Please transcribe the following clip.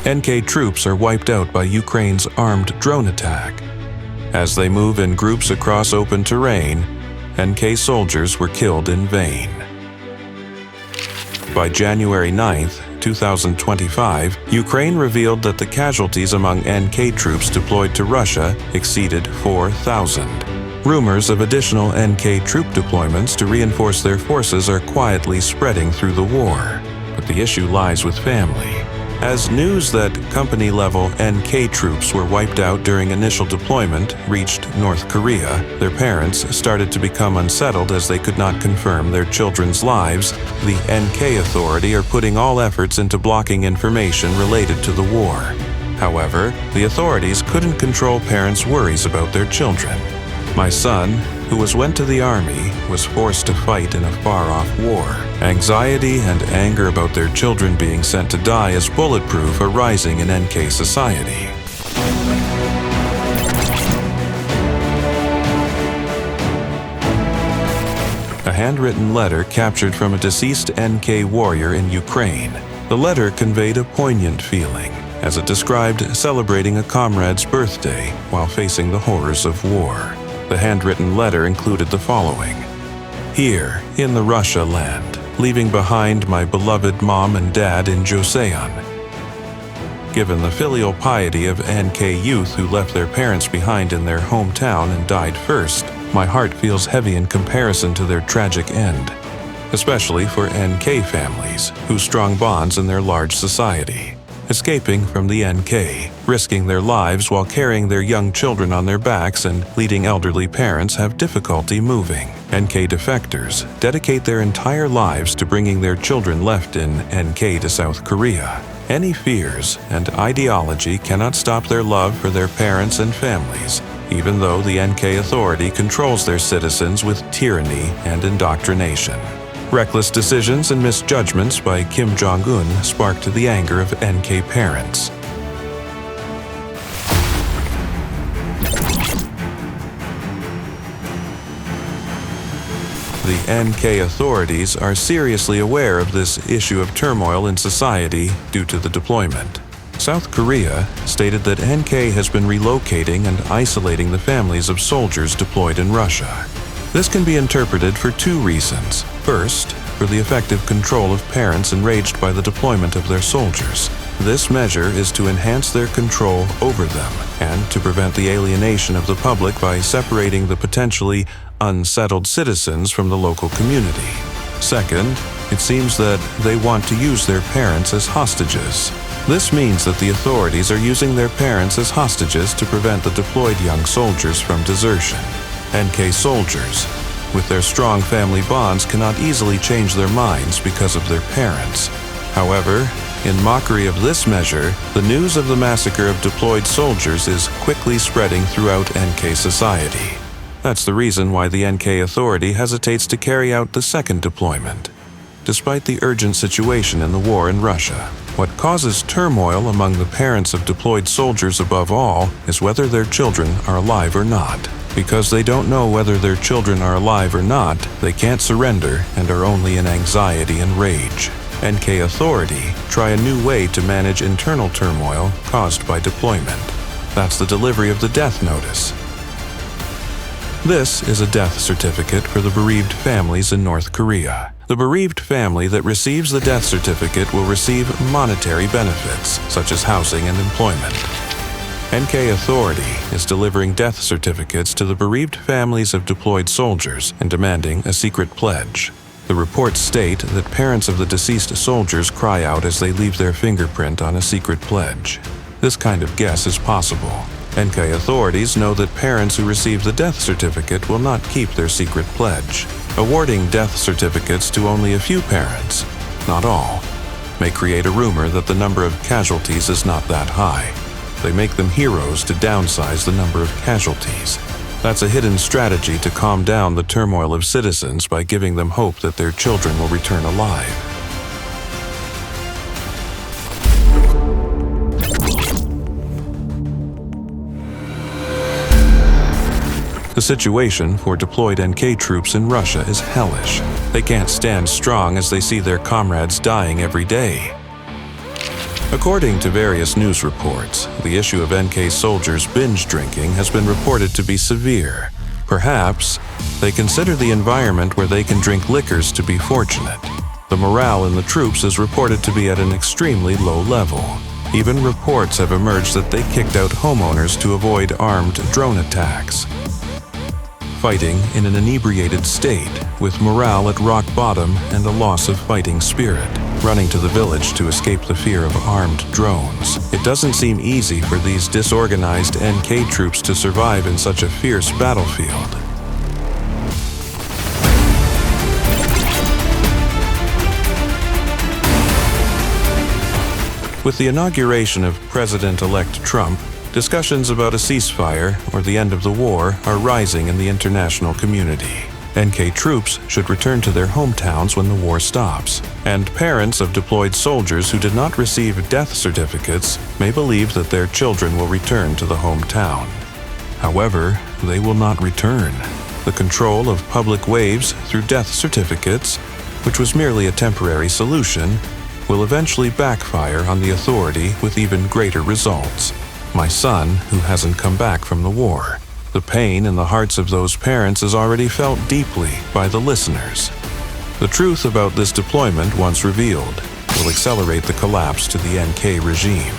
NK troops are wiped out by Ukraine's armed drone attack. As they move in groups across open terrain, NK soldiers were killed in vain. By January 9, 2025, Ukraine revealed that the casualties among NK troops deployed to Russia exceeded 4,000. Rumors of additional NK troop deployments to reinforce their forces are quietly spreading through the war. But the issue lies with family. As news that company-level NK troops were wiped out during initial deployment reached North Korea, their parents started to become unsettled as they could not confirm their children's lives. The NK Authority are putting all efforts into blocking information related to the war. However, the authorities couldn't control parents' worries about their children. My son, who went to the army, was forced to fight in a far-off war. Anxiety and anger about their children being sent to die as bulletproof are rising in NK society. A handwritten letter captured from a deceased NK warrior in Ukraine. The letter conveyed a poignant feeling, as it described celebrating a comrade's birthday while facing the horrors of war. The handwritten letter included the following: "Here, in the Russia land, leaving behind my beloved mom and dad in Joseon. Given the filial piety of NK youth who left their parents behind in their hometown and died first, my heart feels heavy in comparison to their tragic end, especially for NK families whose strong bonds in their large society. Escaping from the NK, risking their lives while carrying their young children on their backs and leading elderly parents have difficulty moving. NK defectors dedicate their entire lives to bringing their children left in NK to South Korea. Any fears and ideology cannot stop their love for their parents and families, even though the NK Authority controls their citizens with tyranny and indoctrination." Reckless decisions and misjudgments by Kim Jong Un sparked the anger of NK parents. The NK authorities are seriously aware of this issue of turmoil in society due to the deployment. South Korea stated that NK has been relocating and isolating the families of soldiers deployed in Russia. This can be interpreted for two reasons. First, for the effective control of parents enraged by the deployment of their soldiers. This measure is to enhance their control over them and to prevent the alienation of the public by separating the potentially unsettled citizens from the local community. Second, it seems that they want to use their parents as hostages. This means that the authorities are using their parents as hostages to prevent the deployed young soldiers from desertion. NK soldiers, with their strong family bonds, cannot easily change their minds because of their parents. However, in mockery of this measure, the news of the massacre of deployed soldiers is quickly spreading throughout NK society. That's the reason why the NK Authority hesitates to carry out the second deployment, despite the urgent situation in the war in Russia. What causes turmoil among the parents of deployed soldiers above all is whether their children are alive or not. Because they don't know whether their children are alive or not, they can't surrender and are only in anxiety and rage. NK Authority try a new way to manage internal turmoil caused by deployment. That's the delivery of the death notice. This is a death certificate for the bereaved families in North Korea. The bereaved family that receives the death certificate will receive monetary benefits, such as housing and employment. NK Authority is delivering death certificates to the bereaved families of deployed soldiers and demanding a secret pledge. The reports state that parents of the deceased soldiers cry out as they leave their fingerprint on a secret pledge. This kind of guess is possible. NK authorities know that parents who receive the death certificate will not keep their secret pledge. Awarding death certificates to only a few parents, not all, may create a rumor that the number of casualties is not that high. They make them heroes to downsize the number of casualties. That's a hidden strategy to calm down the turmoil of citizens by giving them hope that their children will return alive. The situation for deployed NK troops in Russia is hellish. They can't stand strong as they see their comrades dying every day. According to various news reports, the issue of NK soldiers binge drinking has been reported to be severe. Perhaps they consider the environment where they can drink liquors to be fortunate. The morale in the troops is reported to be at an extremely low level. Even reports have emerged that they kicked out homeowners to avoid armed drone attacks. Fighting in an inebriated state, with morale at rock bottom and a loss of fighting spirit, running to the village to escape the fear of armed drones. It doesn't seem easy for these disorganized NK troops to survive in such a fierce battlefield. With the inauguration of President-elect Trump, discussions about a ceasefire or the end of the war are rising in the international community. NK troops should return to their hometowns when the war stops, and parents of deployed soldiers who did not receive death certificates may believe that their children will return to the hometown. However, they will not return. The control of public waves through death certificates, which was merely a temporary solution, will eventually backfire on the authority with even greater results. My son, who hasn't come back from the war. The pain in the hearts of those parents is already felt deeply by the listeners. The truth about this deployment, once revealed, will accelerate the collapse to the NK regime.